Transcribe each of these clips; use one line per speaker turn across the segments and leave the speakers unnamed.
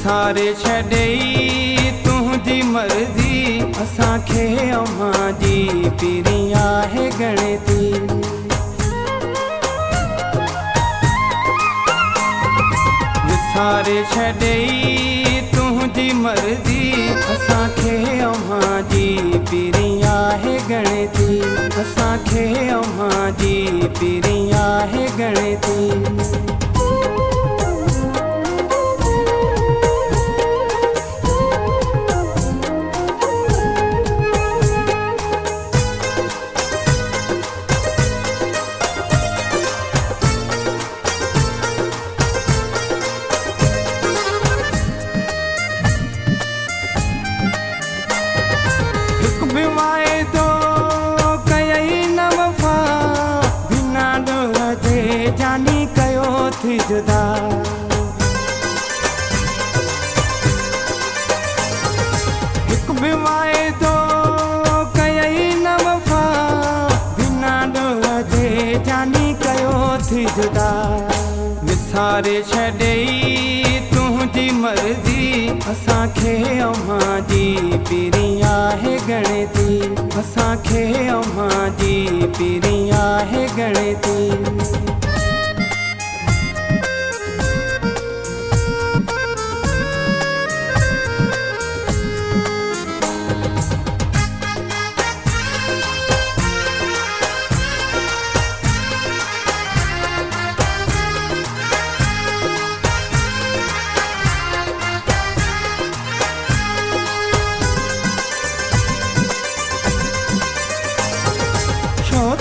विसारे छॾई तुंहिंजी मर्ज़ी असांखे अव्हां जी पीरी आहे गणती। विसारे छॾई तुंहिंजी मर्ज़ी असांखे अव्हां जी पीरी आहे गणती। असांखे अव्हां जी पीरी आहे गणती। वाइदो कयई न वफ़ा बिना डोर जे जानी कयो थी जुदा। हिकु बि वाइदो कयई न वफ़ा बिना डोर जे जानी कयो थी जुदा। विसारे छॾई तुंहिंजी मर्ज़ी असांखे अव्हां जी पीरी आहे गणती। असांखे अव्हां जी पीरी आहे गणती।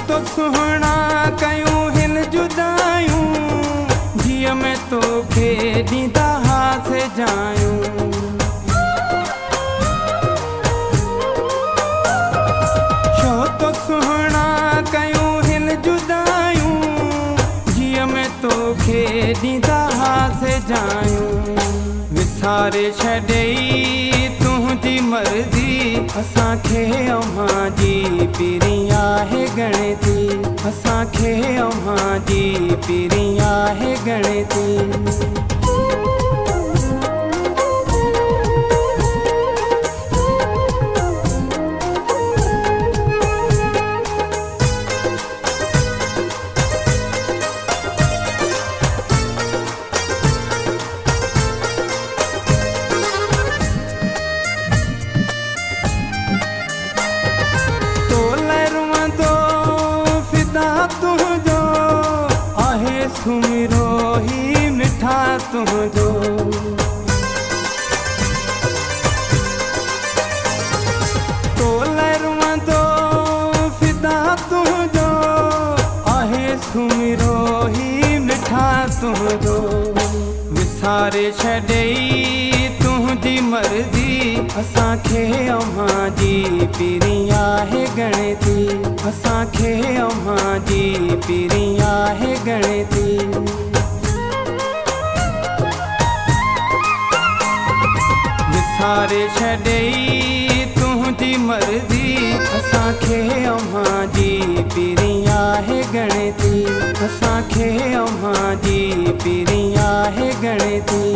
तो सुहिणा कयूं हिन जुदायूं जीअं में तोखे ॾींदा हासे जायूं। छो तो सुहिणा कयूं हिन जुदायूं जीअं में तोखे ॾींदा हासे जायूं। विसारे छॾई तुंहिंजी मर्ज़ी असांखे अव्हां जी पीरी आहे गणती। असांखे अव्हां जी पीरी आहे गणती। तुंहिंजो आहे सुमिरो ही मिठा तुंहिंजो। तोले रुअंदो फिदा तुंहिंजो आहे सुमिरो ही मिठा तुंहिंजो। विसारे छॾई तुंहिंजी मर्ज़ी असांखे अव्हां जी पीरी आहे गणती। असांखे अव्हां जी पीरी आहे गणती। विसारे छॾई तुंहिंजी मर्ज़ी असांखे अव्हां जी पीरी आहे गणती। असांखे अव्हां जी पीरी आहे गणती।